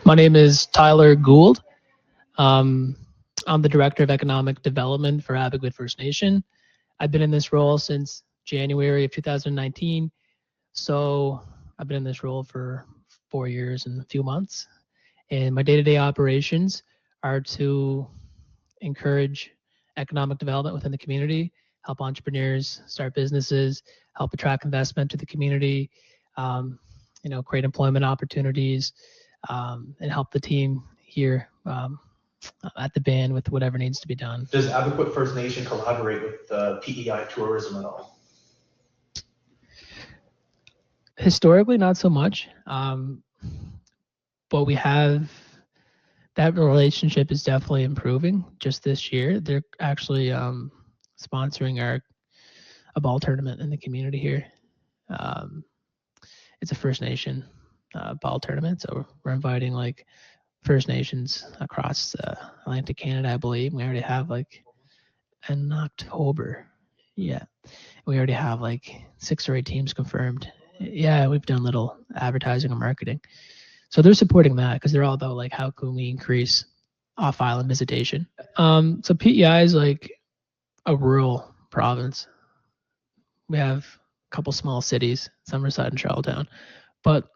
My name is Tyler Gould. Um, I'm the Director of Economic Development for Abbotsford First Nation. I've been in this role since January of 2019. So I've been in this role for 4 years and a few months. And my day-to-day operations are to encourage economic development within the community, help entrepreneurs start businesses, help attract investment to the community, um, create employment opportunities, and help the team here at the band with whatever needs to be done. Does Abequate First Nation collaborate with PEI Tourism at all? Historically, not so much, but we have that relationship is definitely improving. Just this year, they're actually sponsoring a ball tournament in the community here. It's a First Nation ball tournament, so we're inviting like First Nations across Atlantic Canada, I believe. We already have like in October, yeah, we already have like 6 or 8 teams confirmed. Yeah, we've done little advertising and marketing, so they're supporting that because they're all about like how can we increase off-island visitation. So PEI is like a rural province. We have a couple small cities, Summerside and Charlottetown, but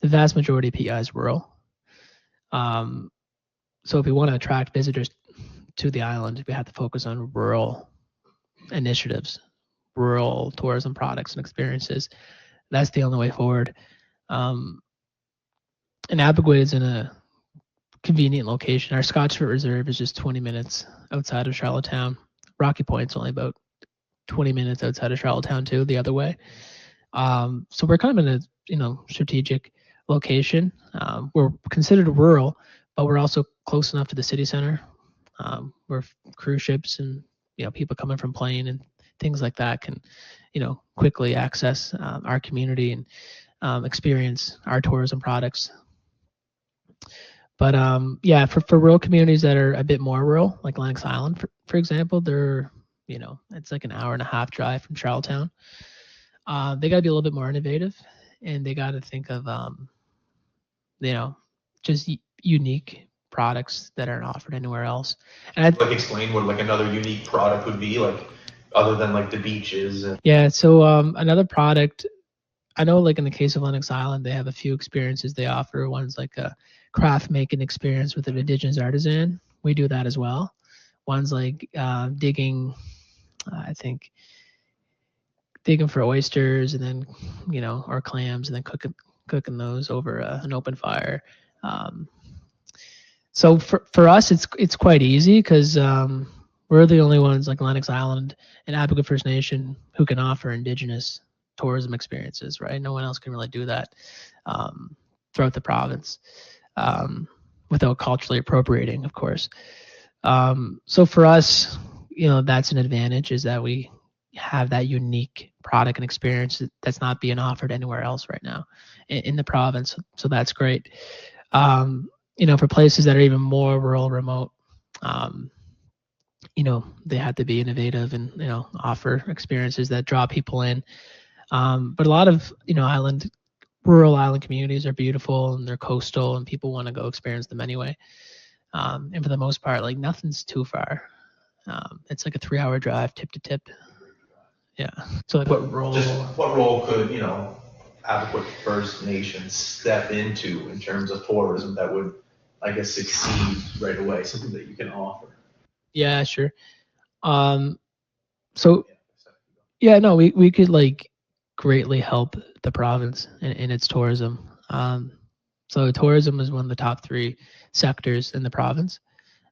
the vast majority of PEI is rural. So if we want to attract visitors to the island, we have to focus on rural initiatives, rural tourism products and experiences. That's the only way forward. And Abequate is in a convenient location. Our Scottsford Reserve is just 20 minutes outside of Charlottetown. Rocky Point's only about 20 minutes outside of Charlottetown too, the other way. So we're kind of in a strategic location. We're considered rural, but we're also close enough to the city center. Where cruise ships and people coming from plane and things like that can quickly access our community and experience our tourism products. But for rural communities that are a bit more rural, like Lennox Island, for example, they're it's like an hour and a half drive from Charlottetown. They got to be a little bit more innovative, and they got to think of just unique products that aren't offered anywhere else. And explain what like another unique product would be, like other than like the beaches. Yeah, so another product, I know like in the case of Lennox Island, they have a few experiences they offer. One's like a craft making experience with an Indigenous artisan. We do that as well. One's like digging, I think, digging for oysters and then, or clams and then cooking those over an open fire. So for us, it's quite easy because we're the only ones like Lennox Island and Abequate First Nation who can offer Indigenous tourism experiences, right? No one else can really do that throughout the province without culturally appropriating, of course. So for us, that's an advantage is that we have that unique product and experience that's not being offered anywhere else right now in the province. So that's great. For places that are even more rural, remote, they have to be innovative and, offer experiences that draw people in. But a lot of, rural island communities are beautiful and they're coastal and people want to go experience them anyway. And for the most part, like nothing's too far. It's like a 3-hour drive tip to tip. Yeah. So like what role could, Abequate First Nations step into in terms of tourism that would, I guess, succeed right away, something that you can offer? Yeah, sure. So we could like greatly help the province in its tourism. So tourism is one of the top 3 sectors in the province.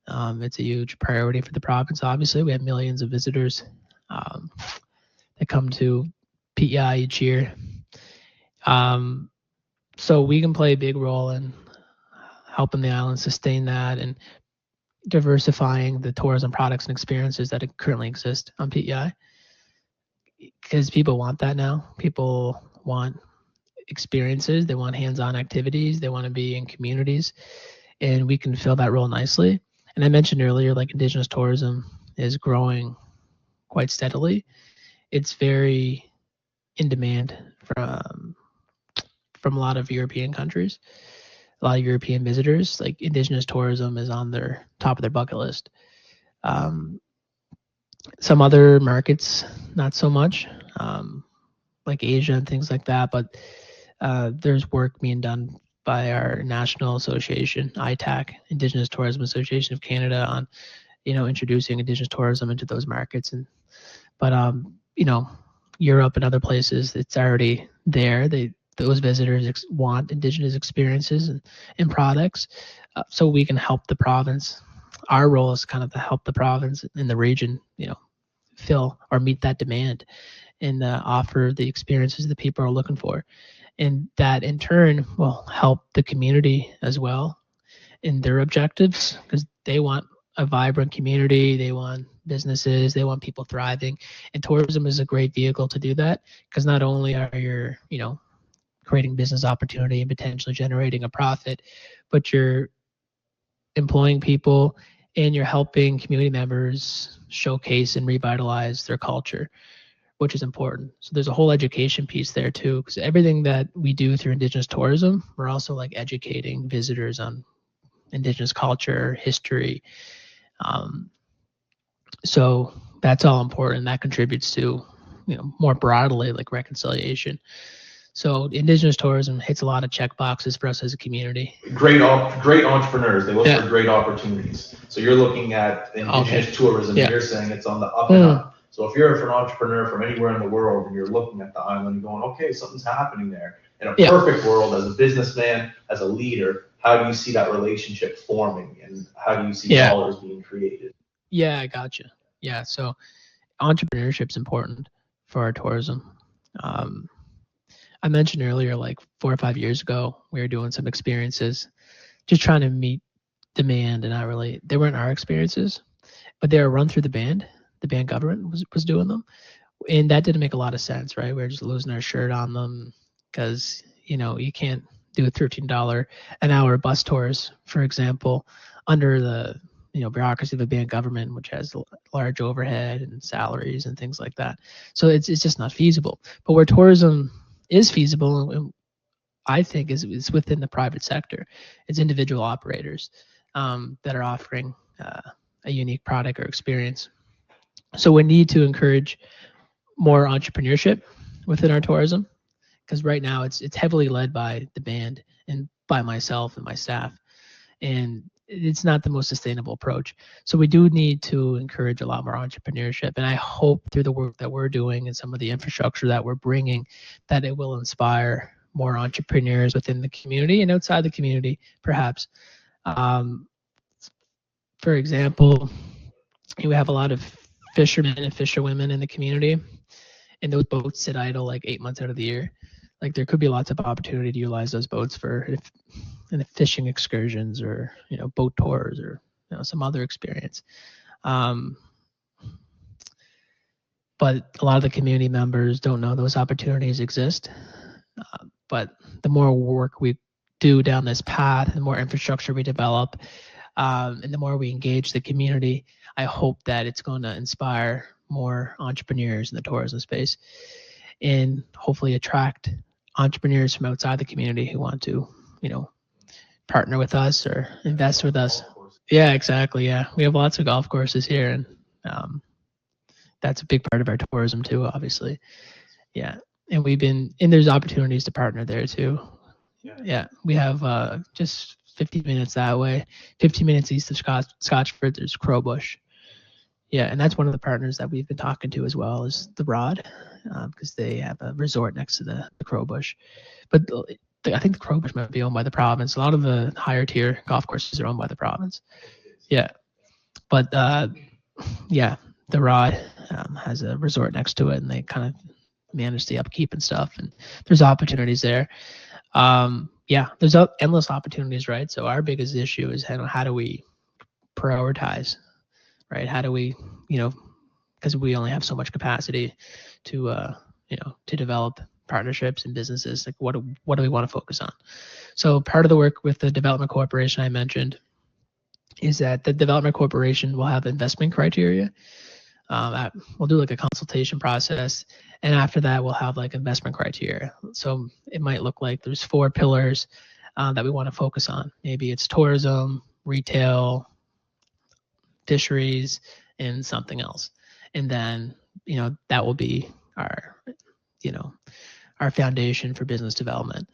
It's a huge priority for the province. Obviously, we have millions of visitors that come to PEI each year. So we can play a big role in helping the island sustain that and diversifying the tourism products and experiences that currently exist on PEI. Because people want that now. People want experiences. They want hands-on activities. They want to be in communities. And we can fill that role nicely. And I mentioned earlier, like Indigenous tourism is growing quite steadily. It's very in demand from a lot of European countries. a lot of European visitors, like indigenous tourism is on their top of their bucket list. Um, some other markets, not so much, like Asia and things like that. But there's work being done by our national association, ITAC, Indigenous Tourism Association of Canada, on introducing indigenous tourism into those markets. But Europe and other places, it's already there. Those visitors want indigenous experiences and products, so we can help the province. Our role is kind of to help the province in the region, fill or meet that demand and offer the experiences that people are looking for. And that in turn will help the community as well in their objectives, because they want a vibrant community, they want businesses, they want people thriving. And tourism is a great vehicle to do that, because not only are you creating business opportunity and potentially generating a profit, but you're employing people and you're helping community members showcase and revitalize their culture, which is important. So there's a whole education piece there too, because everything that we do through indigenous tourism, we're also like educating visitors on indigenous culture, history. So that's all important. That contributes to, more broadly, like reconciliation. So indigenous tourism hits a lot of check boxes for us as a community. Great entrepreneurs. They look for great opportunities. So you're looking at indigenous tourism. And you're saying it's on the up and up. So if you're an entrepreneur from anywhere in the world and you're looking at the island going, okay, something's happening there. In a perfect world, as a businessman, as a leader, how do you see that relationship forming, and how do you see dollars being created? Yeah, I gotcha. Yeah, so entrepreneurship's important for our tourism. I mentioned earlier, like 4 or 5 years ago, we were doing some experiences, just trying to meet demand, and not really, they weren't our experiences, but they were run through the band. The band government was doing them, and that didn't make a lot of sense, right? We were just losing our shirt on them, because you can't do $13 an hour bus tours, for example, under the bureaucracy of a band government, which has large overhead and salaries and things like that. So it's just not feasible. But where tourism is feasible, and I think is within the private sector. It's individual operators that are offering a unique product or experience. So we need to encourage more entrepreneurship within our tourism, because right now it's heavily led by the band and by myself and my staff, and it's not the most sustainable approach. So we do need to encourage a lot more entrepreneurship, and I hope through the work that we're doing and some of the infrastructure that we're bringing, that it will inspire more entrepreneurs within the community and outside the community, perhaps. For example, we have a lot of fishermen and fisherwomen in the community, and those boats sit idle like 8 months out of the year. Like there could be lots of opportunity to utilize those boats for fishing excursions, or boat tours, or some other experience. But a lot of the community members don't know those opportunities exist. But the more work we do down this path, the more infrastructure we develop, and the more we engage the community, I hope that it's going to inspire more entrepreneurs in the tourism space, and hopefully attract entrepreneurs from outside the community who want to, partner with us or invest with us. Yeah, exactly. Yeah, we have lots of golf courses here, and that's a big part of our tourism too, obviously. Yeah, and there's opportunities to partner there too. Yeah, we have just 50 minutes that way, 15 minutes east of Scotchford, there's Crowbush. Yeah, and that's one of the partners that we've been talking to as well, is the Rod, because they have a resort next to the Crowbush. But I think the Crowbush might be owned by the province. A lot of the higher tier golf courses are owned by the province. Yeah, but the Rod has a resort next to it, and they kind of manage the upkeep and stuff. And there's opportunities there. There's endless opportunities, right? So our biggest issue is how do we prioritize, right? How do we, because we only have so much capacity to develop partnerships and businesses. Like what do we want to focus on? So part of the work with the Development Corporation I mentioned is that the Development Corporation will have investment criteria. We'll do like a consultation process, and after that we'll have like investment criteria. So it might look like there's 4 pillars that we want to focus on. Maybe it's tourism, retail, fisheries, and something else. And then, that will be our, our foundation for business development.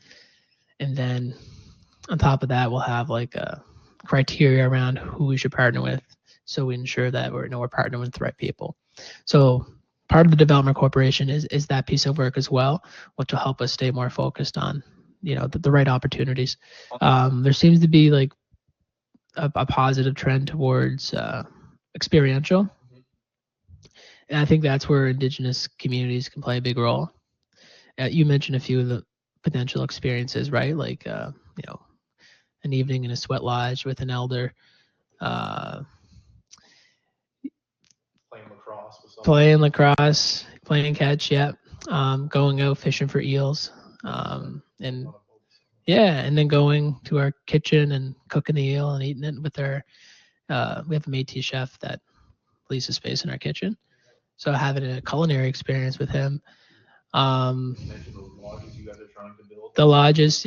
And then on top of that, we'll have like a criteria around who we should partner with, so we ensure that we're partnering with the right people. So part of the development corporation is that piece of work as well, which will help us stay more focused on, the right opportunities. There seems to be like a positive trend towards experiential. And I think that's where Indigenous communities can play a big role. You mentioned a few of the potential experiences, right? Like, an evening in a sweat lodge with an elder, playing lacrosse, playing catch, going out fishing for eels, and then going to our kitchen and cooking the eel and eating it with our. We have a Métis chef that leases space in our kitchen, so having a culinary experience with him. You mentioned those lodges you guys are trying to build. The lodges,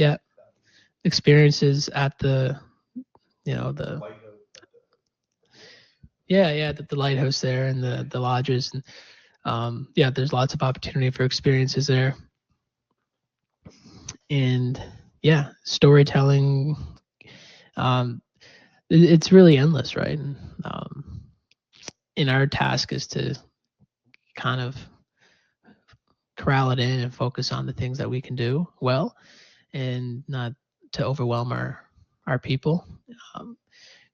experiences at the the lighthouse there and the lodges, and there's lots of opportunity for experiences there. And storytelling, it's really endless, right? And our task is to kind of corral it in and focus on the things that we can do well, and not to overwhelm our people,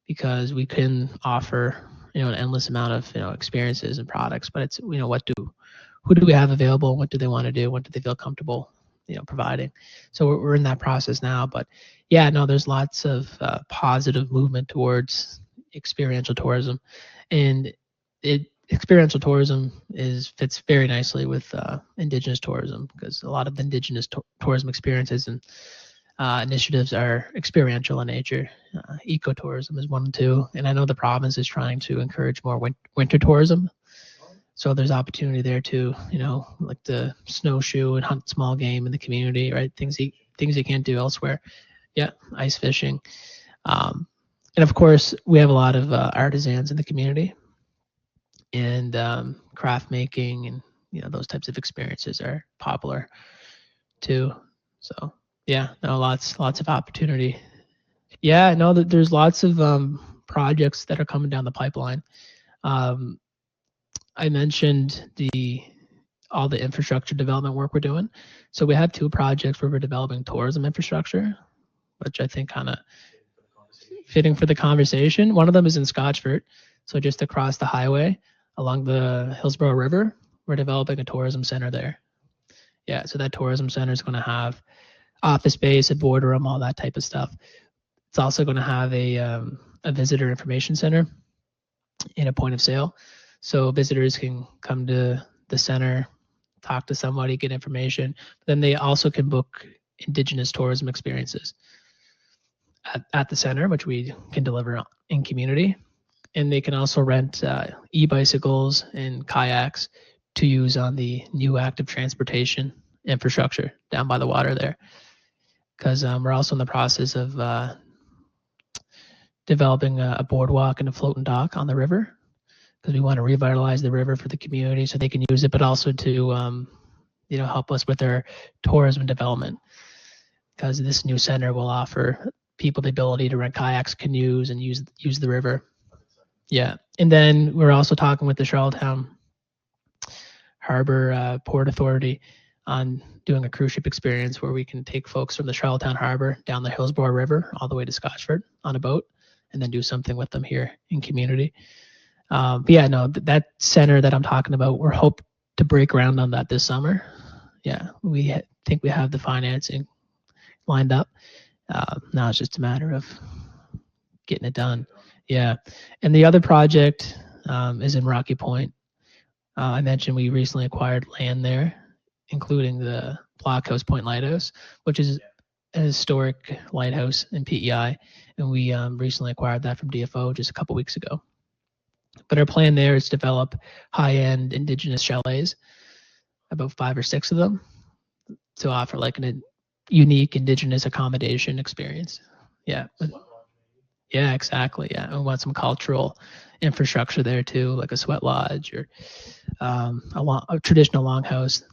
because we can offer an endless amount of experiences and products, but it's who do we have available, what do they want to do, what do they feel comfortable providing. So we're in that process now, but there's lots of positive movement towards experiential tourism, and experiential tourism fits very nicely with Indigenous tourism, because a lot of the Indigenous tourism experiences and initiatives are experiential in nature. Ecotourism is one too, and I know the province is trying to encourage more winter tourism. So there's opportunity there too, like the snowshoe and hunt small game in the community, right? Things you can't do elsewhere. Ice fishing, and of course we have a lot of artisans in the community, and craft making, and those types of experiences are popular too. So lots of opportunity. There's lots of projects that are coming down the pipeline. I mentioned all the infrastructure development work we're doing. So we have two projects where we're developing tourism infrastructure, which I think kind of fitting for the conversation. One of them is in Scotchford, so just across the highway along the Hillsborough River. We're developing a tourism center there. So that tourism center is going to have office space, a boardroom, all that type of stuff. It's also going to have a visitor information center and a point of sale. So visitors can come to the center, talk to somebody, get information. But then they also can book Indigenous tourism experiences at the center, which we can deliver in community. And they can also rent e-bicycles and kayaks to use on the new active transportation infrastructure down by the water there. Because we're also in the process of developing a boardwalk and a floating dock on the river, because we want to revitalize the river for the community so they can use it, but also to help us with their tourism development, because this new center will offer people the ability to rent kayaks, canoes, and use the river. And then we're also talking with the Charlottetown Harbor Port Authority on doing a cruise ship experience where we can take folks from the Charlottetown Harbor down the Hillsborough River all the way to Scotchford on a boat, and then do something with them here in community. That center that I'm talking about, we're hoping to break ground on that this summer. We think we have the financing lined up. Now it's just a matter of getting it done. And the other project is in Rocky Point. I mentioned we recently acquired land there, including the Blockhouse Point Lighthouse, which is a historic lighthouse in PEI, and we recently acquired that from DFO just a couple weeks ago. But our plan there is to develop high-end Indigenous chalets, about 5 or 6 of them, to offer like unique indigenous accommodation experience. Yeah. Yeah, exactly. Yeah, we want some cultural infrastructure there too, like a sweat lodge or a traditional longhouse.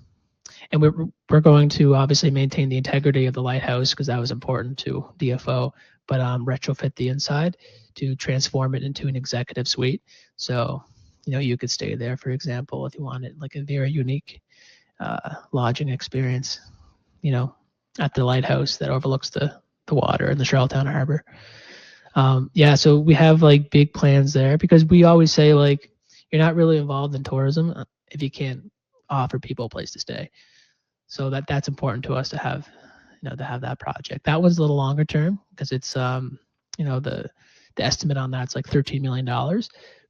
And we're going to obviously maintain the integrity of the lighthouse because that was important to DFO, but retrofit the inside to transform it into an executive suite. So, you could stay there, for example, if you wanted like a very unique lodging experience, at the lighthouse that overlooks the water and the Charlottetown Harbor. Yeah, so we have like big plans there because we always say like you're not really involved in tourism if you can't offer people a place to stay. So that's important to us to have, to have that project. That one's a little longer term because it's the estimate on that's like $13 million,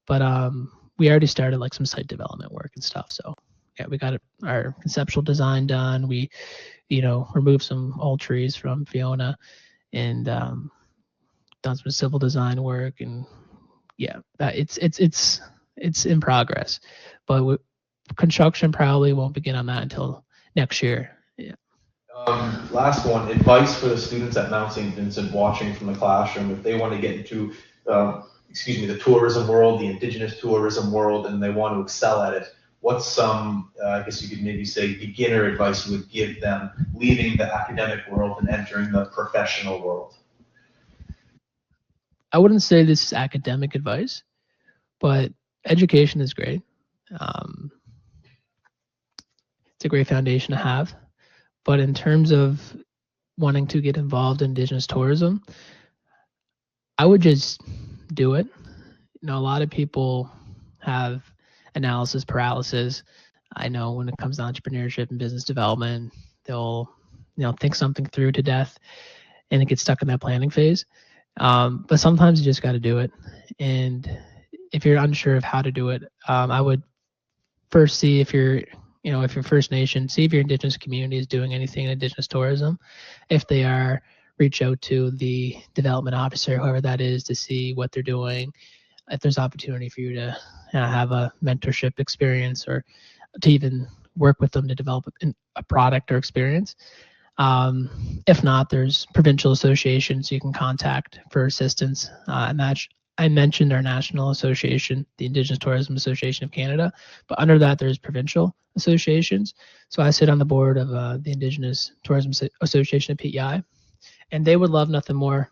but we already started like some site development work and stuff. So yeah, we got our conceptual design done. We removed some old trees from Fiona and done some civil design work, and yeah, it's in progress, but construction probably won't begin on that until next year. Yeah. Last one, advice for the students at Mount St. Vincent watching from the classroom if they want to get into the tourism world, the indigenous tourism world, and they want to excel at it. What's some, I guess you could maybe say, beginner advice you would give them leaving the academic world and entering the professional world? I wouldn't say this is academic advice, but education is great. It's a great foundation to have. But in terms of wanting to get involved in indigenous tourism, I would just do it. A lot of people have analysis paralysis. I know when it comes to entrepreneurship and business development, they'll think something through to death and it gets stuck in that planning phase. But sometimes you just got to do it. And if you're unsure of how to do it, I would first see if you're First Nation, see if your indigenous community is doing anything in indigenous tourism. If they are, reach out to the development officer, whoever that is, to see what they're doing. If there's opportunity for you to have a mentorship experience or to even work with them to develop a product or experience. If not, there's provincial associations you can contact for assistance. I mentioned our national association, the Indigenous Tourism Association of Canada, but under that there's provincial associations. So I sit on the board of the Indigenous Tourism Association of PEI, and they would love nothing more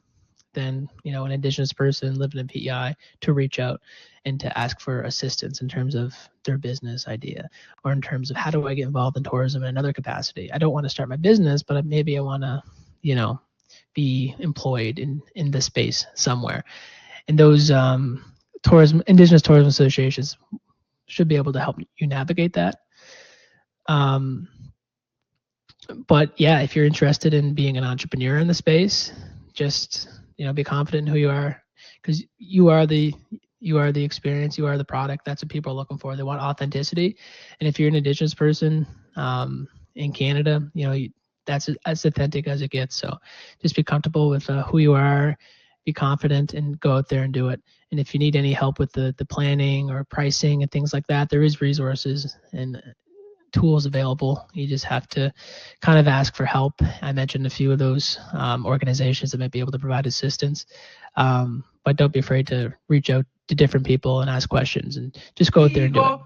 than an Indigenous person living in PEI to reach out and to ask for assistance in terms of their business idea or in terms of how do I get involved in tourism in another capacity. I don't want to start my business, but maybe I want to be employed in this space somewhere. And those Indigenous tourism associations should be able to help you navigate that. But yeah, if you're interested in being an entrepreneur in the space, just be confident in who you are, because you are the experience, you are the product. That's what people are looking for. They want authenticity, and if you're an Indigenous person in Canada, that's as authentic as it gets. So just be comfortable with who you are. Be confident and go out there and do it. And if you need any help with the planning or pricing and things like that, there is resources and tools available. You just have to kind of ask for help. I mentioned a few of those organizations that might be able to provide assistance, but don't be afraid to reach out to different people and ask questions and just go out there and do it.